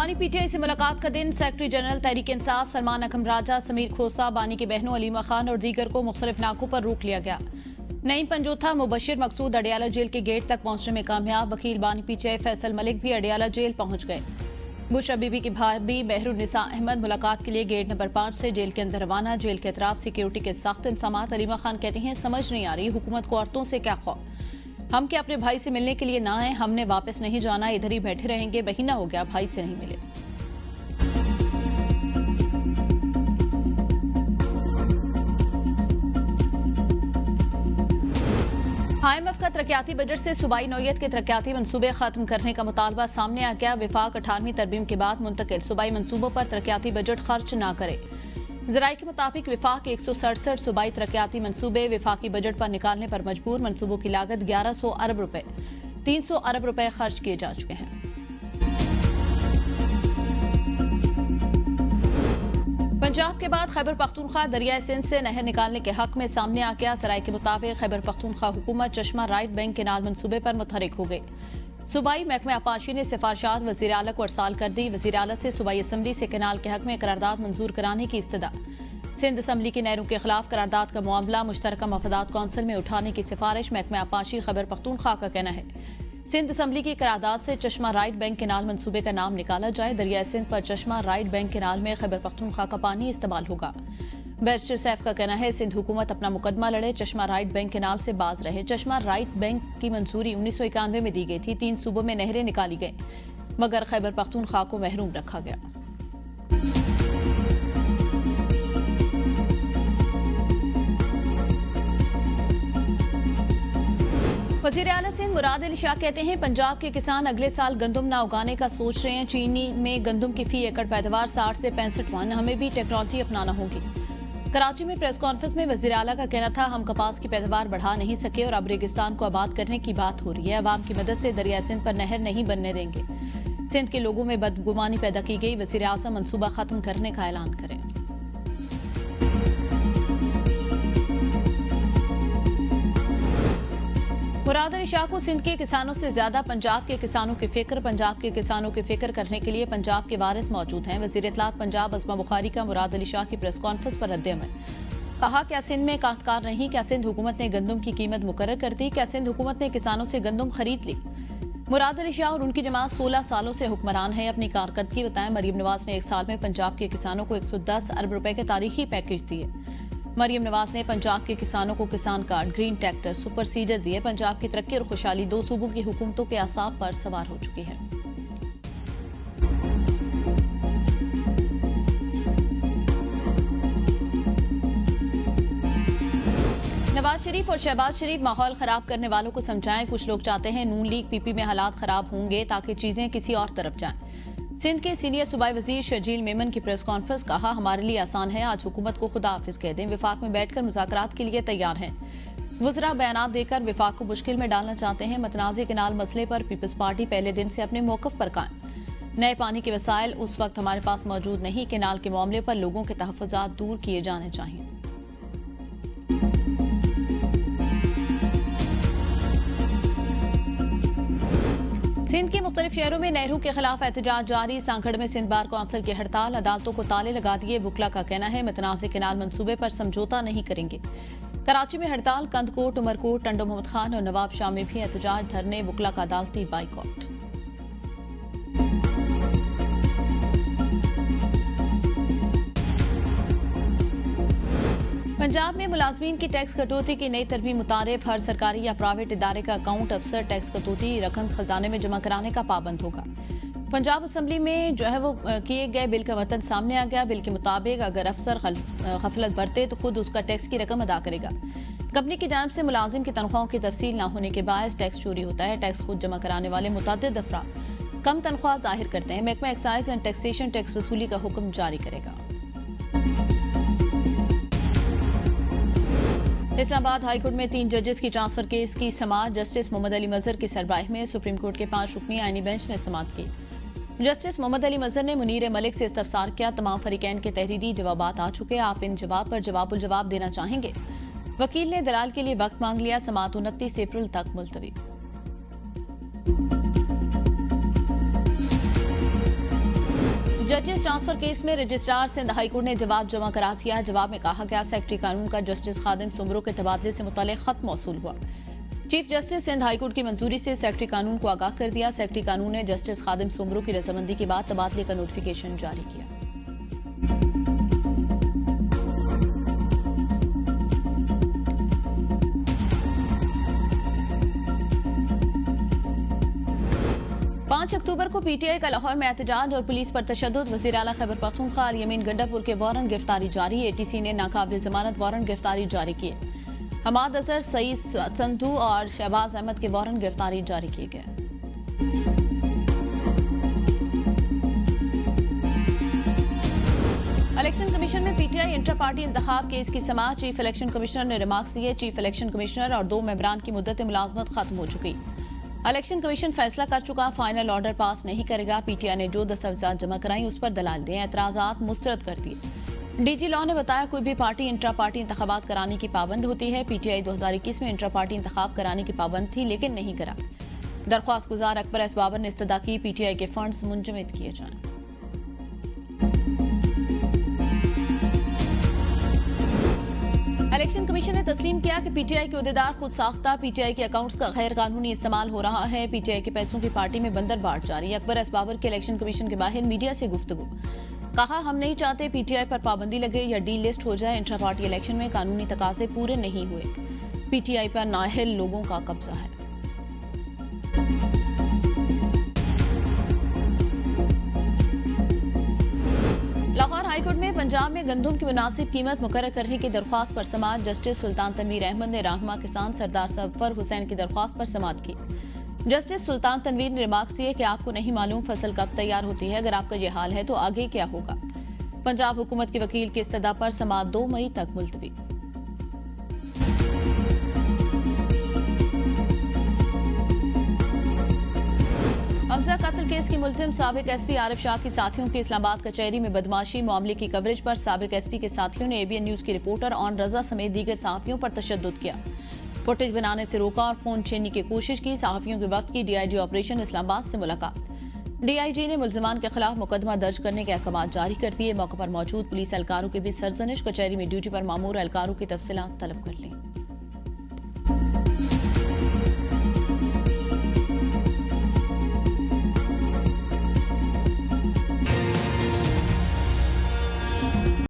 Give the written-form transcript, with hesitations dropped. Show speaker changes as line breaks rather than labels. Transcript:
बानी पीटीआई से मुलाकात का दिन। सेक्रेटरी जनरल तहरीक इंसाफ सलमान अकरम राजा, समीर खोसा, बानी की बहनों अलीमा खान और दीगर को मुख्तलिफ नाकों पर रोक लिया गया। नईम पंजोथा मुबशिर मकसूद अडियाला जेल के गेट तक पहुंचने में कामयाब। वकील बानी पीटीआई फैसल मलिक भी अडियाला जेल पहुंच गए। बुशरा बीबी की भाभी मेहरुन्निसा अहमद मुलाकात के लिए गेट नंबर 5 से जेल के अंदर रवाना। जेल के अतराफ सिक्योरिटी के सख्त इंतजामात। अलीमा खान कहती हैं, समझ नहीं आ रही हुकूमत को औरतों से क्या खौफ। हम क्या अपने भाई से मिलने के लिए ना आए? हमने वापस नहीं जाना, इधर ही बैठे रहेंगे। महीना हो गया भाई से नहीं मिले। IMF का तरक्याती बजट से सूबाई नौयत के तरक्याती मनसूबे खत्म करने का मुतालबा सामने आ गया। विफाक 18वीं तरमीम के बाद मुंतकिल सूबाई मनसूबों पर तरक्याती बजट खर्च न करे। ज़राए के मुताबिक विफाक 167 सूबाई तरक्याती मनसूबे विफाकी बजट पर निकालने पर मजबूर। मनसूबों की लागत 1100 अरब रुपए 300 अरब रुपए खर्च किए जा चुके हैं। पंजाब के बाद खैबर पख्तूनख्वा दरियाए सिंध से नहर निकालने के हक में सामने आ गया। ज़राए के मुताबिक खैबर पख्तूनख्वा हुकूमत चश्मा राइट बैंक केनाल मनसूबे पर मुतहरिक हो गई। सूबाई महकमा आपाशी ने सिफारशात वज़ीर आला को अरसाल कर दी। वज़ीर आला से सूबाई असम्बली से केनाल के हक में करारदाद मंजूर कराने की इस्तदा। सिंध असम्बली की नहरों के खिलाफ करारदाद का मामला मुश्तरका मफादात कौंसिल में उठाने की सिफारिश। महकमा आपाशी खैबर पख्तूनख्वा का कहना है, सिंध असम्बली की करारदाद से चश्मा राइट बैंक केनाल मनसूबे का नाम निकाला जाए। दरियाए सिंध पर चश्मा राइट बैंक केनाल में खैबर पख्तूनख्वा का पानी इस्तेमाल होगा। बैरिस्टर सैफ का कहना है, सिंध हुकूमत अपना मुकदमा लड़े, चश्मा राइट बैंक केनाल से बाज रहे। चश्मा राइट बैंक की मंजूरी 1991 में दी गई थी। 3 सूबों में नहरें निकाली गई, मगर खैबर पख्तूनख्वा को महरूम रखा गया। वज़ीर आला सिंध मुराद अली शाह कहते हैं, पंजाब के किसान अगले साल गंदम ना उगाने का सोच रहे हैं। चीनी में गंदम की फी एकड़ पैदावार 60 से 65 मन। हमें भी टेक्नोलॉजी अपनाना होगी। कराची में प्रेस कॉन्फ्रेंस में वज़ीर आला का कहना था, हम कपास की पैदावार बढ़ा नहीं सके और अब रेगिस्तान को आबाद करने की बात हो रही है। अवाम की मदद से दरिया सिंध पर नहर नहीं बनने देंगे। सिंध के लोगों में बदगुमानी पैदा की गई। वज़ीर आज़म मनसूबा खत्म करने का ऐलान करें। मुराद अली शाह को सिंध के किसानों से ज्यादा पंजाब के किसानों की फिक्र। पंजाब के किसानों की फिक्र करने के लिए पंजाब के वारिस मौजूद हैं। वज़ीर इत्तलात पंजाब अज़मा बुखारी का मुराद अली शाह की प्रेस कॉन्फ्रेंस पर रद्द-ए-अमल। कहा, क्या सिंध में काश्तकार नहीं? क्या सिंध हुकूमत ने गंदम की कीमत मुकर्रर कर दी? क्या सिंध हुकूमत ने किसानों से गंदम खरीद ली? मुराद अली शाह और उनकी जमात 16 सालों से हुक्मरान है। अपनी कारकर्दगी बताएं, मरियम नवाज ने 1 साल में पंजाब के किसानों को 110 अरब रुपए के तारीखी पैकेज दिए। मरियम नवाज ने पंजाब के किसानों को किसान card, green tractor, super seeder दिए। पंजाब की तरक्की और खुशहाली 2 सूबों की हुकूमतों के आसाब पर सवार हो चुकी है। नवाज शरीफ और शहबाज शरीफ माहौल खराब करने वालों को समझाएं। कुछ लोग चाहते हैं नून लीग पीपी में हालात खराब होंगे ताकि चीजें किसी और तरफ जाएं। सिंध के सीनियर सूबाई वजीर शर्जील मेमन की प्रेस कॉन्फ्रेंस। कहा, हमारे लिए आसान है, आज हुकूमत को खुदा हाफिज कह दें। विफाक में बैठकर मुज़ाकरात के लिए तैयार हैं। वज़रा बयानात देकर विफाक को मुश्किल में डालना चाहते हैं। मतनाज़े केनाल मसले पर पीपल्स पार्टी पहले दिन से अपने मौक़िफ़ पर कायम। नए पानी के वसाइल उस वक्त हमारे पास मौजूद नहीं। केनाल के मामले पर लोगों के तहफ़्फ़ुज़ात दूर किए जाने चाहिए। सिंध के मुख्तलिफ शहरों में नहरों के खिलाफ एहतजाज जारी। सांखड़ में सिंध बार कौंसिल की हड़ताल। अदालतों को ताले लगा दिए। वुकला का कहना है, मतनाज़े केनाल मंसूबे पर समझौता नहीं करेंगे। कराची में हड़ताल। कंदकोट, उमरकोट, टंडो मोहम्मद खान और नवाब शाह में भी एहतजाज, धरने, वुकला का अदालती बाइकॉट। पंजाब में मुलाजमीन की टैक्स कटौती की नई तरमीम मुताबिक हर सरकारी या प्राइवेट इदारे का अकाउंट अफसर टैक्स कटौती रकम खजाने में जमा कराने का पाबंद होगा। पंजाब असम्बली में जो है वो किए गए बिल का मतन सामने आ गया। बिल के मुताबिक अगर अफसर गफलत बरते तो खुद उसका टैक्स की रकम अदा करेगा। कंपनी की जानिब से मुलाजिम की तनख्वाहों की तफसील न होने के बायस टैक्स चोरी होता है। टैक्स खुद जमा कराने वाले मुतअद्दिद अफराद कम तनख्वाह जाहिर करते हैं। महकमा एक्साइज एंड टैक्सेशन टैक्स वसूली का हुक्म जारी करेगा। इस्लामाबाद हाईकोर्ट में 3 जजेस की ट्रांसफर केस की समाअत जस्टिस मोहम्मद अली मजहर की सरबराही में सुप्रीम कोर्ट के 5 रुकनी आईनी बेंच ने समाअत की। जस्टिस मोहम्मद अली मजहर ने मुनीर मलिक से इस्तफसार किया। तमाम फरीकैन के तहरीरी जवाबात आ चुके, आप इन जवाब पर जवाबुल जवाब देना चाहेंगे। वकील ने दलाल के लिए वक्त मांग लिया। समाअत 29 अप्रैल तक मुलतवी। जजेस ट्रांसफर केस में रजिस्ट्रार सिंध हाईकोर्ट ने जवाब जमा करा दिया। जवाब में कहा गया सेक्रेटरी कानून का जस्टिस खादिम सुमरो के तबादले से मुतल्लिक खत मौसूल हुआ। चीफ जस्टिस सिंध हाईकोर्ट की मंजूरी से सेक्रेटरी कानून को आगाह कर दिया। सेक्रेटरी कानून ने जस्टिस खादिम सुमरो की रजामंदी के बाद तबादले का नोटिफिकेशन जारी किया। अक्टूबर को पीटीआई का लाहौर में एहतजाज और पुलिस पर तशद्दुद। वज़ीर आला खैबर पख्तूनख्वा अल यमीन गंडापुर के वारंट गिरफ्तारी जारी। एटीसी ने नाकाबिल जमानत वारंट गिरफ्तारी जारी किए। हमाद अजहर, सईद संधू और शहबाज अहमद के वारंट गिरफ्तारी जारी किए गए। इलेक्शन कमीशन में पीटीआई इंटर पार्टी इंतखाब केस की समाअत। चीफ इलेक्शन कमिश्नर ने रिमार्क्स दिए। चीफ इलेक्शन कमिश्नर और 2 मेंबरान की मुद्दत मुलाजमत खत्म हो चुकी। इलेक्शन कमीशन फैसला कर चुका, फाइनल ऑर्डर पास नहीं करेगा। पीटीआई ने जो दस्तावेजात जमा कराई उस पर दलाल दें, एतराजात मुस्तरद कर दिए। डीजी लॉ ने बताया कोई भी पार्टी इंट्रा पार्टी इंतखाबात कराने की पाबंद होती है। पीटीआई 2021 में इंट्रा पार्टी इंतखाब कराने की पाबंद थी लेकिन नहीं करा। दरख्वास्त गुजार अकबर एस बाबर ने इस्तदा की पीटीआई के फंड्स मुंजमद किए जाएं। इलेक्शन कमीशन ने तस्लीम किया कि पीटीआई के अहदेदार खुद साख्ता पीटीआई के अकाउंट्स का गैर कानूनी इस्तेमाल हो रहा है। पीटीआई के पैसों की पार्टी में बंदर बांट जारी। अकबर एस बाबर के इलेक्शन कमीशन के बाहर मीडिया से गुफ्तगू। कहा, हम नहीं चाहते पीटीआई पर पाबंदी लगे या डी लिस्ट हो जाए। इंट्रा पार्टी इलेक्शन में कानूनी तकाजे पूरे नहीं हुए। पीटीआई पर नाअहल लोगों का कब्जा है। लाहौर हाईकोर्ट में पंजाब में गंदम की मुनासिब कीमत मुकर्रर करने की दरख्वास्त पर समाअत। जस्टिस सुल्तान तनवीर अहमद ने रहनुमा किसान सरदार सफर हुसैन की दरख्वास्त पर समाअत की। जस्टिस सुल्तान तनवीर ने रिमार्क्स किए कि आपको नहीं मालूम फसल कब तैयार होती है। अगर आपका यह हाल है तो आगे क्या होगा। पंजाब हुकूमत के वकील की इस्तदा पर समाअत 2 मई तक मुलतवी। हमजा कत्ल केस के मुलजिम साबिक एसपी आरिफ शाह की साथियों की इस्लामाबाद कचहरी में बदमाशी। मामले की कवरेज पर साबिक एसपी के साथियों ने एबीएन न्यूज की रिपोर्टर ऑन रजा समेत दीगर सहाफियों पर तशद्दुद किया। फुटेज बनाने से रोका और फोन छीनने की कोशिश की। सहाफियों के वक्त की डीआईजी ऑपरेशन इस्लामाबाद से मुलाकात। डीआईजी ने मुलजिमान के खिलाफ मुकदमा दर्ज करने के अहकाम जारी कर दिए। मौके पर मौजूद पुलिस एहलकारों की भी सरजनिश। कचहरी में ड्यूटी पर मामूर एहलकारों की तफसीलात तलब कर ली।